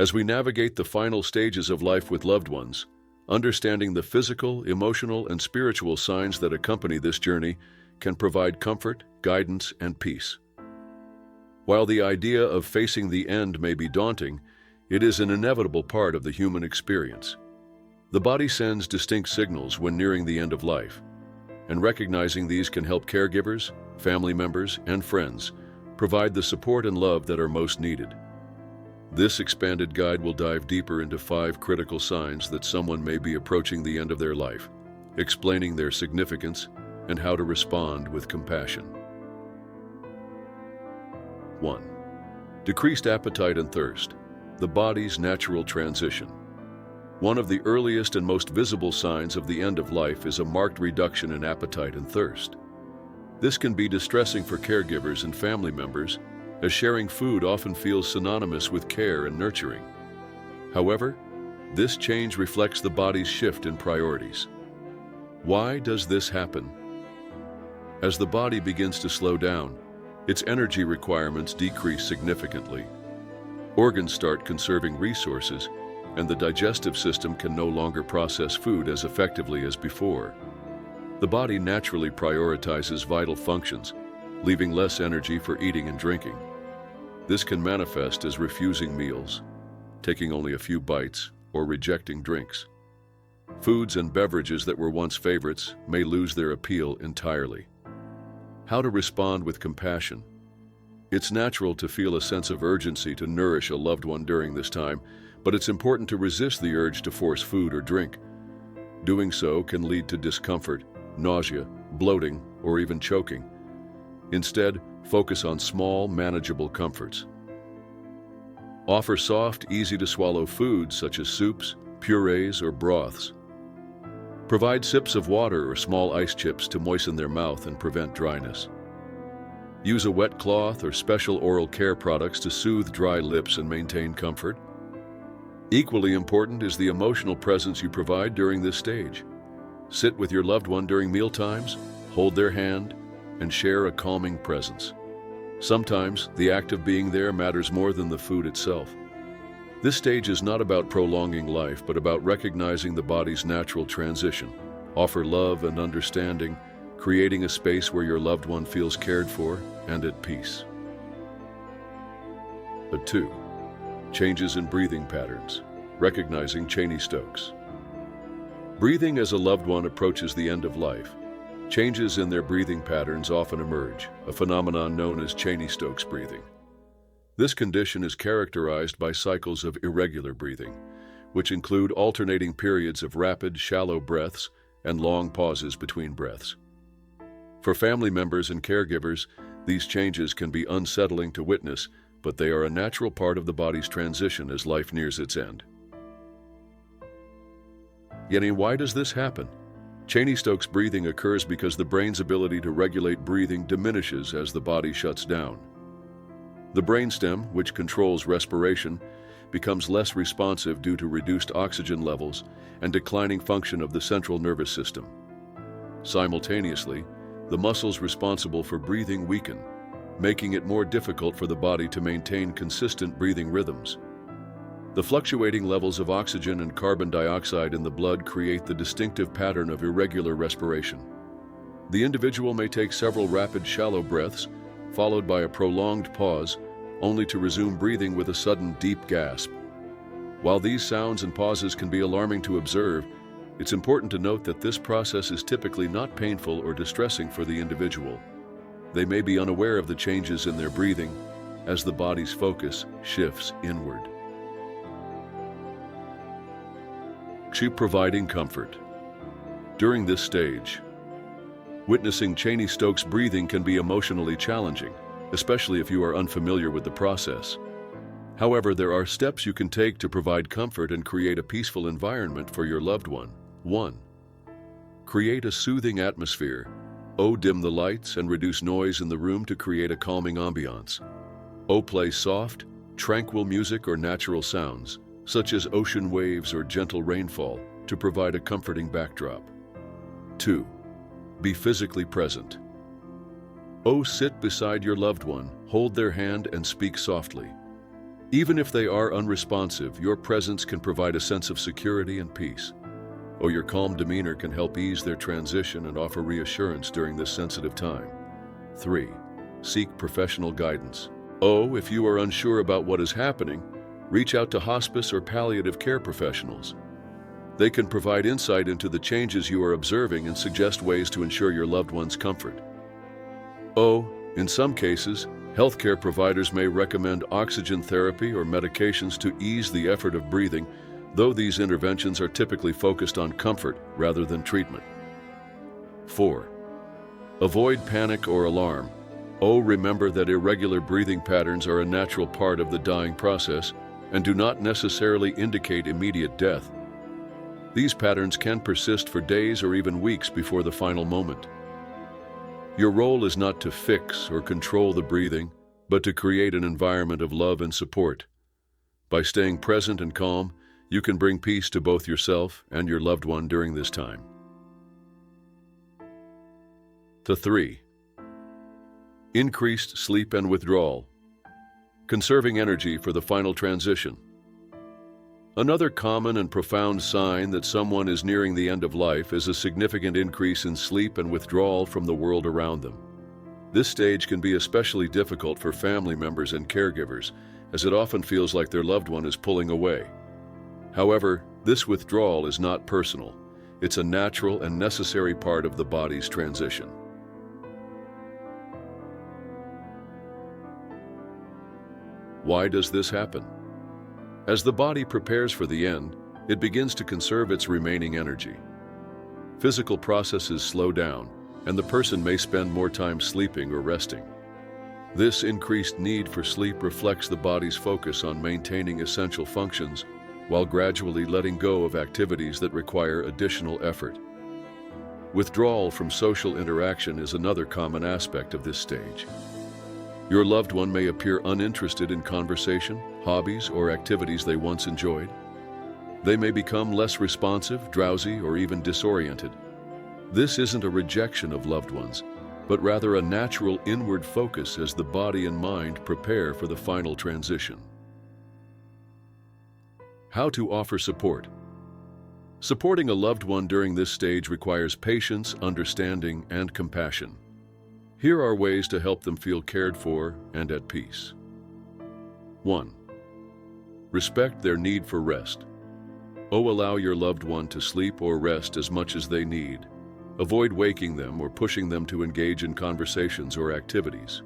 As we navigate the final stages of life with loved ones, understanding the physical, emotional, and spiritual signs that accompany this journey can provide comfort, guidance, and peace. While the idea of facing the end may be daunting, it is an inevitable part of the human experience. The body sends distinct signals when nearing the end of life, and recognizing these can help caregivers, family members, and friends provide the support and love that are most needed. This expanded guide will dive deeper into 5 critical signs that someone may be approaching the end of their life, explaining their significance and how to respond with compassion. 1. Decreased appetite and thirst, the body's natural transition. One of the earliest and most visible signs of the end of life is a marked reduction in appetite and thirst. This can be distressing for caregivers and family members, as sharing food often feels synonymous with care and nurturing. However, this change reflects the body's shift in priorities. Why does this happen? As the body begins to slow down, its energy requirements decrease significantly. Organs start conserving resources, and the digestive system can no longer process food as effectively as before. The body naturally prioritizes vital functions, leaving less energy for eating and drinking. This can manifest as refusing meals, taking only a few bites, or rejecting drinks. Foods and beverages that were once favorites may lose their appeal entirely. How to respond with compassion. It's natural to feel a sense of urgency to nourish a loved one during this time, but it's important to resist the urge to force food or drink. Doing so can lead to discomfort, nausea, bloating, or even choking. Instead, focus on small, manageable comforts. Offer soft, easy-to-swallow foods such as soups, purees, or broths. Provide sips of water or small ice chips to moisten their mouth and prevent dryness. Use a wet cloth or special oral care products to soothe dry lips and maintain comfort. Equally important is the emotional presence you provide during this stage. Sit with your loved one during mealtimes, hold their hand, and share a calming presence. Sometimes, the act of being there matters more than the food itself. This stage is not about prolonging life, but about recognizing the body's natural transition. Offer love and understanding, creating a space where your loved one feels cared for and at peace. 2. Changes in breathing patterns. Recognizing Cheney-Stokes. Breathing as a loved one approaches the end of life. Changes in their breathing patterns often emerge, a phenomenon known as Cheney-Stokes breathing. This condition is characterized by cycles of irregular breathing, which include alternating periods of rapid, shallow breaths and long pauses between breaths. For family members and caregivers, these changes can be unsettling to witness, but they are a natural part of the body's transition as life nears its end. Yet, why does this happen? Cheney-Stokes breathing occurs because the brain's ability to regulate breathing diminishes as the body shuts down. The brainstem, which controls respiration, becomes less responsive due to reduced oxygen levels and declining function of the central nervous system. Simultaneously, the muscles responsible for breathing weaken, making it more difficult for the body to maintain consistent breathing rhythms. The fluctuating levels of oxygen and carbon dioxide in the blood create the distinctive pattern of irregular respiration. The individual may take several rapid, shallow breaths, followed by a prolonged pause, only to resume breathing with a sudden, deep gasp. While these sounds and pauses can be alarming to observe, it's important to note that this process is typically not painful or distressing for the individual. They may be unaware of the changes in their breathing as the body's focus shifts inward. Providing comfort. During this stage, witnessing Cheney-Stokes breathing can be emotionally challenging, especially if you are unfamiliar with the process. However, there are steps you can take to provide comfort and create a peaceful environment for your loved one. 1. Create a soothing atmosphere. Dim the lights and reduce noise in the room to create a calming ambiance. Play soft, tranquil music or natural sounds, such as ocean waves or gentle rainfall, to provide a comforting backdrop. 2. Be physically present. Sit beside your loved one, hold their hand and speak softly. Even if they are unresponsive, your presence can provide a sense of security and peace. Your calm demeanor can help ease their transition and offer reassurance during this sensitive time. 3. Seek professional guidance. If you are unsure about what is happening, reach out to hospice or palliative care professionals. They can provide insight into the changes you are observing and suggest ways to ensure your loved one's comfort. In some cases, healthcare providers may recommend oxygen therapy or medications to ease the effort of breathing, though these interventions are typically focused on comfort rather than treatment. 4. Avoid panic or alarm. Remember that irregular breathing patterns are a natural part of the dying process and do not necessarily indicate immediate death. These patterns can persist for days or even weeks before the final moment. Your role is not to fix or control the breathing, but to create an environment of love and support. By staying present and calm, you can bring peace to both yourself and your loved one during this time. 3. Increased sleep and withdrawal. Conserving energy for the final transition. Another common and profound sign that someone is nearing the end of life is a significant increase in sleep and withdrawal from the world around them. This stage can be especially difficult for family members and caregivers, as it often feels like their loved one is pulling away. However, this withdrawal is not personal. It's a natural and necessary part of the body's transition. Why does this happen? As the body prepares for the end, it begins to conserve its remaining energy. Physical processes slow down, and the person may spend more time sleeping or resting. This increased need for sleep reflects the body's focus on maintaining essential functions while gradually letting go of activities that require additional effort. Withdrawal from social interaction is another common aspect of this stage. Your loved one may appear uninterested in conversation, hobbies, or activities they once enjoyed. They may become less responsive, drowsy, or even disoriented. This isn't a rejection of loved ones, but rather a natural inward focus as the body and mind prepare for the final transition. How to offer support. Supporting a loved one during this stage requires patience, understanding, and compassion. Here are ways to help them feel cared for and at peace. 1. Respect their need for rest. Allow your loved one to sleep or rest as much as they need. Avoid waking them or pushing them to engage in conversations or activities.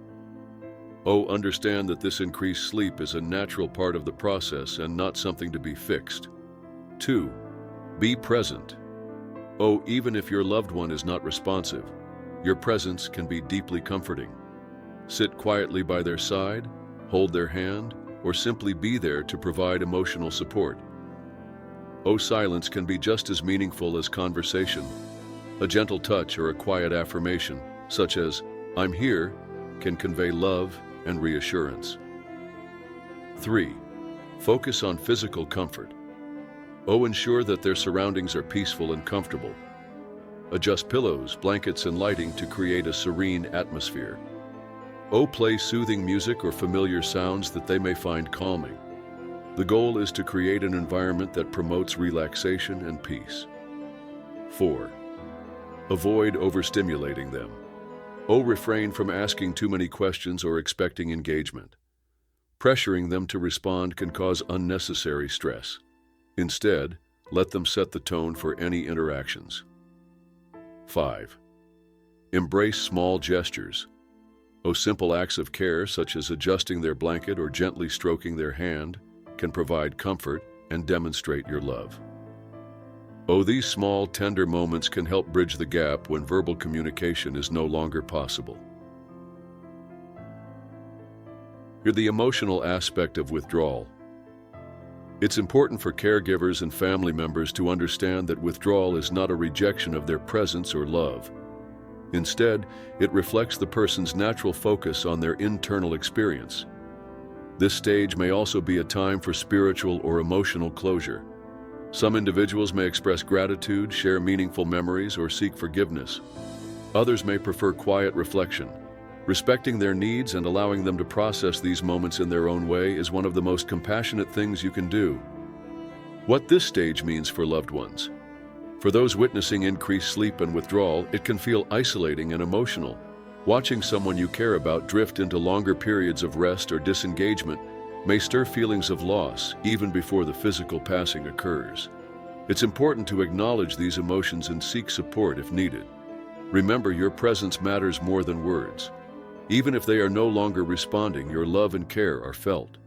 Understand that this increased sleep is a natural part of the process and not something to be fixed. 2. Be present. Even if your loved one is not responsive, your presence can be deeply comforting. Sit quietly by their side, hold their hand, or simply be there to provide emotional support. Silence can be just as meaningful as conversation. A gentle touch or a quiet affirmation, such as, "I'm here," can convey love and reassurance. 3. Focus on physical comfort. Ensure that their surroundings are peaceful and comfortable. Adjust pillows, blankets, and lighting to create a serene atmosphere. Play soothing music or familiar sounds that they may find calming. The goal is to create an environment that promotes relaxation and peace. 4. Avoid overstimulating them. Refrain from asking too many questions or expecting engagement. Pressuring them to respond can cause unnecessary stress. Instead, let them set the tone for any interactions. 5. Embrace small gestures. Simple acts of care, such as adjusting their blanket or gently stroking their hand, can provide comfort and demonstrate your love. These small, tender moments can help bridge the gap when verbal communication is no longer possible. The emotional aspect of withdrawal. It's important for caregivers and family members to understand that withdrawal is not a rejection of their presence or love. Instead, it reflects the person's natural focus on their internal experience. This stage may also be a time for spiritual or emotional closure. Some individuals may express gratitude, share meaningful memories, or seek forgiveness. Others may prefer quiet reflection. Respecting their needs and allowing them to process these moments in their own way is one of the most compassionate things you can do. What this stage means for loved ones. For those witnessing increased sleep and withdrawal, it can feel isolating and emotional. Watching someone you care about drift into longer periods of rest or disengagement may stir feelings of loss even before the physical passing occurs. It's important to acknowledge these emotions and seek support if needed. Remember, your presence matters more than words. Even if they are no longer responding, your love and care are felt.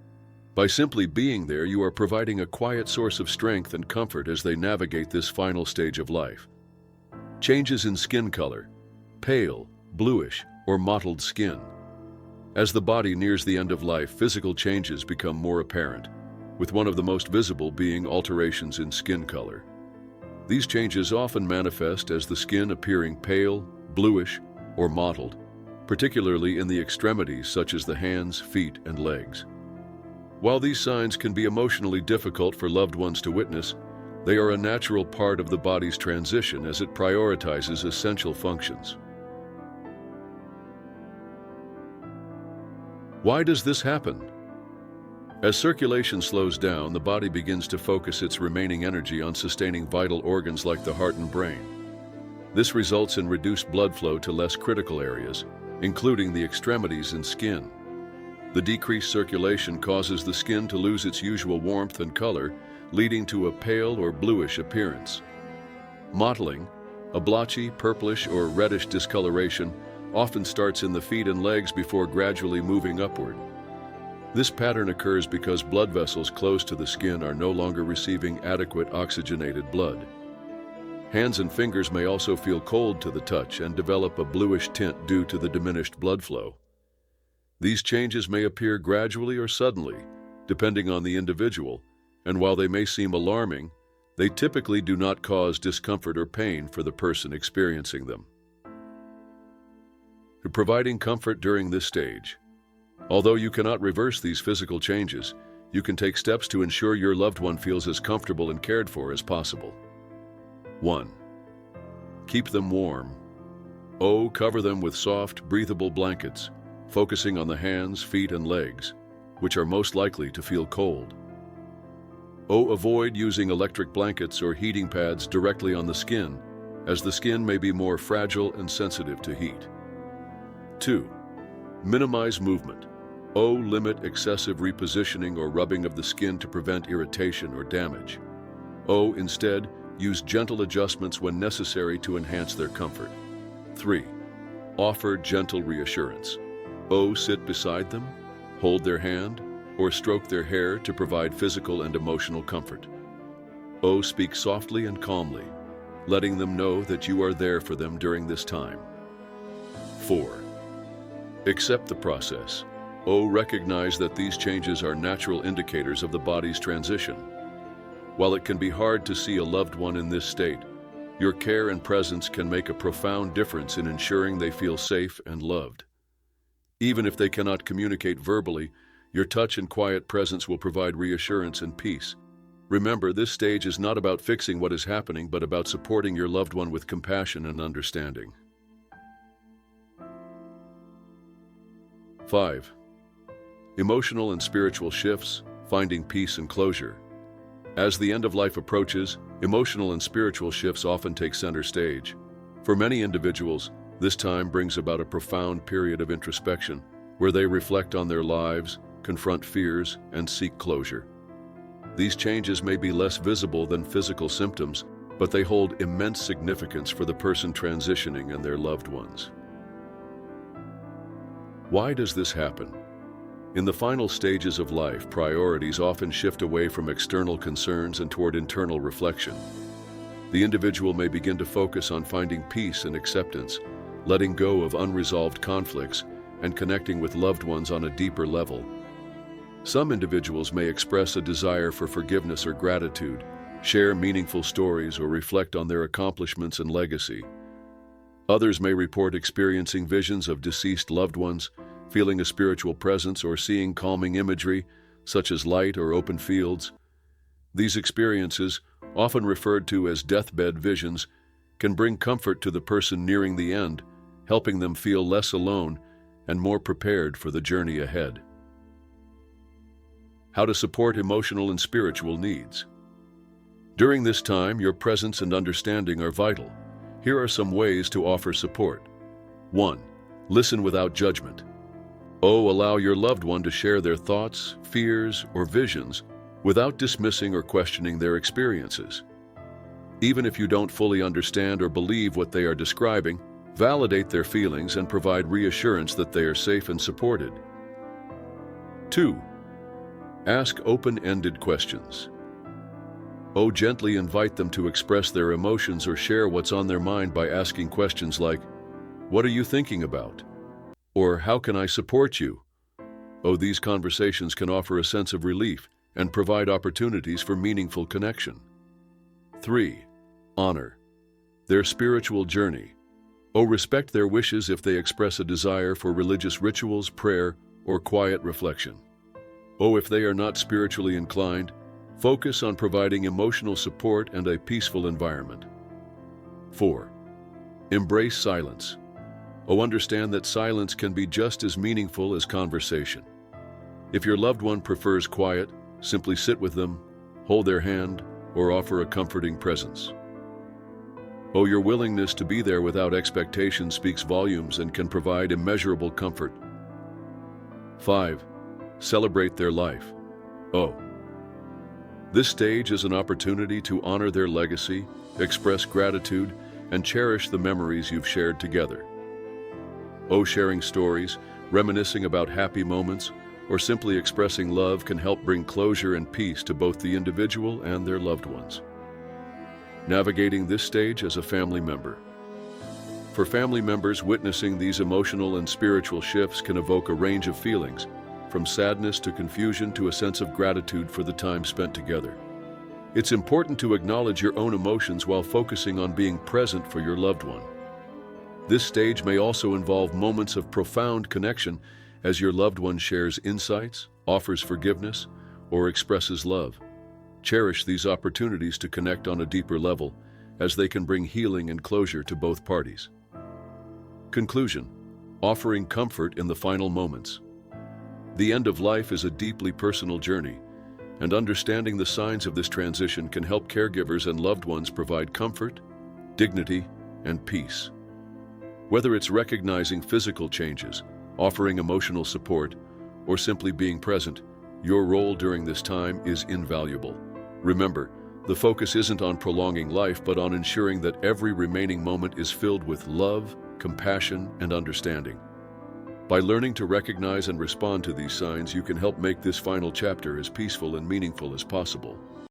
By simply being there, you are providing a quiet source of strength and comfort as they navigate this final stage of life. Changes in skin color: pale, bluish, or mottled skin. As the body nears the end of life, physical changes become more apparent, with one of the most visible being alterations in skin color. These changes often manifest as the skin appearing pale, bluish, or mottled, particularly in the extremities such as the hands, feet, and legs. While these signs can be emotionally difficult for loved ones to witness, they are a natural part of the body's transition as it prioritizes essential functions. Why does this happen? As circulation slows down, the body begins to focus its remaining energy on sustaining vital organs like the heart and brain. This results in reduced blood flow to less critical areas, including the extremities and skin. The decreased circulation causes the skin to lose its usual warmth and color, leading to a pale or bluish appearance. Mottling, a blotchy, purplish, or reddish discoloration, often starts in the feet and legs before gradually moving upward. This pattern occurs because blood vessels close to the skin are no longer receiving adequate oxygenated blood. Hands and fingers may also feel cold to the touch and develop a bluish tint due to the diminished blood flow. These changes may appear gradually or suddenly, depending on the individual, and while they may seem alarming, they typically do not cause discomfort or pain for the person experiencing them. Providing comfort during this stage. Although you cannot reverse these physical changes, you can take steps to ensure your loved one feels as comfortable and cared for as possible. 1. Keep them warm. Cover them with soft, breathable blankets, focusing on the hands, feet, and legs, which are most likely to feel cold. Avoid using electric blankets or heating pads directly on the skin, as the skin may be more fragile and sensitive to heat. 2. Minimize movement. Limit excessive repositioning or rubbing of the skin to prevent irritation or damage. Instead, use gentle adjustments when necessary to enhance their comfort. 3. Offer gentle reassurance. Sit beside them, hold their hand, or stroke their hair to provide physical and emotional comfort. Speak softly and calmly, letting them know that you are there for them during this time. 4. Accept the process. Recognize that these changes are natural indicators of the body's transition. While it can be hard to see a loved one in this state, your care and presence can make a profound difference in ensuring they feel safe and loved. Even if they cannot communicate verbally, your touch and quiet presence will provide reassurance and peace. Remember, this stage is not about fixing what is happening, but about supporting your loved one with compassion and understanding. 5. Emotional and spiritual shifts, finding peace and closure. As the end of life approaches, emotional and spiritual shifts often take center stage. For many individuals, this time brings about a profound period of introspection, where they reflect on their lives, confront fears, and seek closure. These changes may be less visible than physical symptoms, but they hold immense significance for the person transitioning and their loved ones. Why does this happen? In the final stages of life, priorities often shift away from external concerns and toward internal reflection. The individual may begin to focus on finding peace and acceptance, letting go of unresolved conflicts, and connecting with loved ones on a deeper level. Some individuals may express a desire for forgiveness or gratitude, share meaningful stories, or reflect on their accomplishments and legacy. Others may report experiencing visions of deceased loved ones, feeling a spiritual presence, or seeing calming imagery, such as light or open fields. These experiences, often referred to as deathbed visions, can bring comfort to the person nearing the end, helping them feel less alone and more prepared for the journey ahead. How to support emotional and spiritual needs. During this time, your presence and understanding are vital. Here are some ways to offer support. 1. Listen without judgment. Allow your loved one to share their thoughts, fears, or visions without dismissing or questioning their experiences. Even if you don't fully understand or believe what they are describing, validate their feelings and provide reassurance that they are safe and supported. 2. Ask open-ended questions. Gently invite them to express their emotions or share what's on their mind by asking questions like, "What are you thinking about?" Or, "How can I support you?" These conversations can offer a sense of relief and provide opportunities for meaningful connection. 3. Honor their spiritual journey. Respect their wishes if they express a desire for religious rituals, prayer, or quiet reflection. If they are not spiritually inclined, focus on providing emotional support and a peaceful environment. 4. Embrace silence. Understand that silence can be just as meaningful as conversation. If your loved one prefers quiet, simply sit with them, hold their hand, or offer a comforting presence. Your willingness to be there without expectation speaks volumes and can provide immeasurable comfort. 5. Celebrate their life. This stage is an opportunity to honor their legacy, express gratitude, and cherish the memories you've shared together. Sharing stories, reminiscing about happy moments, or simply expressing love can help bring closure and peace to both the individual and their loved ones. Navigating this stage as a family member. For family members, witnessing these emotional and spiritual shifts can evoke a range of feelings, from sadness to confusion to a sense of gratitude for the time spent together. It's important to acknowledge your own emotions while focusing on being present for your loved one. This stage may also involve moments of profound connection as your loved one shares insights, offers forgiveness, or expresses love. Cherish these opportunities to connect on a deeper level, as they can bring healing and closure to both parties. Conclusion: offering comfort in the final moments. The end of life is a deeply personal journey, and understanding the signs of this transition can help caregivers and loved ones provide comfort, dignity, and peace. Whether it's recognizing physical changes, offering emotional support, or simply being present, your role during this time is invaluable. Remember, the focus isn't on prolonging life, but on ensuring that every remaining moment is filled with love, compassion, and understanding. By learning to recognize and respond to these signs, you can help make this final chapter as peaceful and meaningful as possible.